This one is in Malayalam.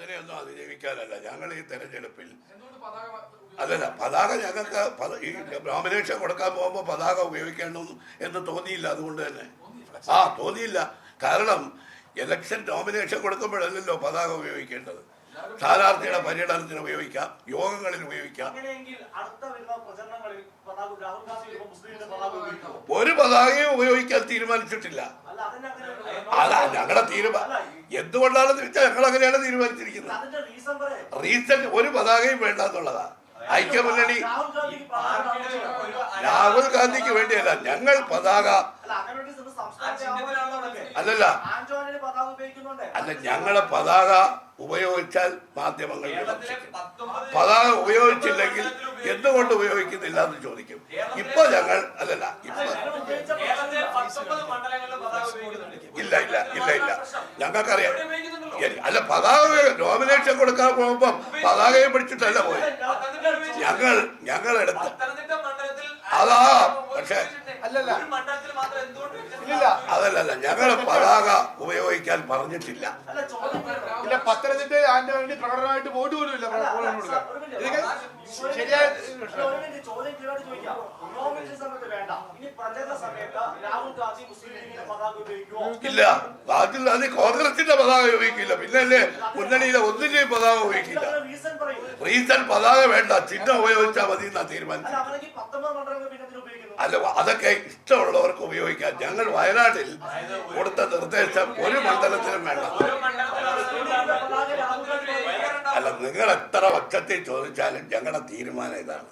അങ്ങനെയൊന്നും അതിജീവിക്കാനല്ല ഞങ്ങൾ ഈ തെരഞ്ഞെടുപ്പിൽ. അല്ലല്ല, പതാക ഞങ്ങൾക്ക് ഈ നോമിനേഷൻ കൊടുക്കാൻ പോകുമ്പോൾ പതാക ഉപയോഗിക്കണം എന്ന് തോന്നിയില്ല. അതുകൊണ്ട് തന്നെ തോന്നിയില്ല. കാരണം ഇലക്ഷൻ നോമിനേഷൻ കൊടുക്കുമ്പോഴല്ലല്ലോ പതാക ഉപയോഗിക്കേണ്ടത്. സ്ഥാനാർത്ഥിയുടെ പര്യടനത്തിന് ഉപയോഗിക്കാം, യോഗങ്ങളിൽ ഉപയോഗിക്കാം. ഒരു പതാകയും ഉപയോഗിക്കാൻ തീരുമാനിച്ചിട്ടില്ല. അല്ല, ഞങ്ങളുടെ തീരുമാനം എന്തുകൊണ്ടാണെന്ന് വെച്ചാൽ ഞങ്ങൾ അങ്ങനെയാണ് തീരുമാനിച്ചിരിക്കുന്നത്. റീസൺ ഒരു പതാകയും വേണ്ട എന്നുള്ളതാ. ഐക്യമുന്നണി രാഹുൽ ഗാന്ധിക്ക് വേണ്ടിയല്ല, ഞങ്ങൾ പതാക അല്ലല്ല ഞങ്ങളെ പതാക ഉപയോഗിച്ചാൽ മാധ്യമങ്ങൾ പതാക ഉപയോഗിച്ചില്ലെങ്കിൽ എന്തുകൊണ്ട് ഉപയോഗിക്കുന്നില്ല എന്ന് ചോദിക്കും. ഇപ്പൊ ഞങ്ങൾ അല്ലല്ല ഇല്ല ഇല്ല ഇല്ല ഇല്ല ഞങ്ങൾക്കറിയാം. അല്ല, പതാക നോമിനേഷൻ കൊടുക്കാൻ പോകുമ്പോ പതാകയെ പിടിച്ചിട്ടല്ല പോയി. ഞങ്ങൾ എടുത്ത് അതാ. പക്ഷെ അതല്ല, ഞങ്ങൾ പതാക ഉപയോഗിക്കാൻ പറഞ്ഞിട്ടില്ല. പത്തനംതിട്ട ആന്റണി പ്രകടനമായിട്ട് വോട്ട് പോലും ഇല്ല. ശരിയായ ഇല്ല, രാഹുൽ ഗാന്ധി കോൺഗ്രസിന്റെ പതാക ഉപയോഗിക്കില്ല. പിന്നല്ലേ മുന്നണിയിലെ ഒന്നിന്റെയും പതാക ഉപയോഗിക്കില്ല. റീസൺ പതാക വേണ്ട, ചിഹ്നം ഉപയോഗിച്ചാൽ മതി എന്നാ തീരുമാനിച്ചു. അല്ല, അതൊക്കെ ഇഷ്ടമുള്ളവർക്ക് ഉപയോഗിക്കാം. ഞങ്ങൾ വയനാട്ടിൽ കൊടുത്ത നിർദ്ദേശം ഒരു മണ്ഡലത്തിലും വേണ്ട. അല്ല, നിങ്ങൾ എത്ര പക്ഷത്തിൽ ചോദിച്ചാലും ഞങ്ങളുടെ തീരുമാനം ഇതാണ്.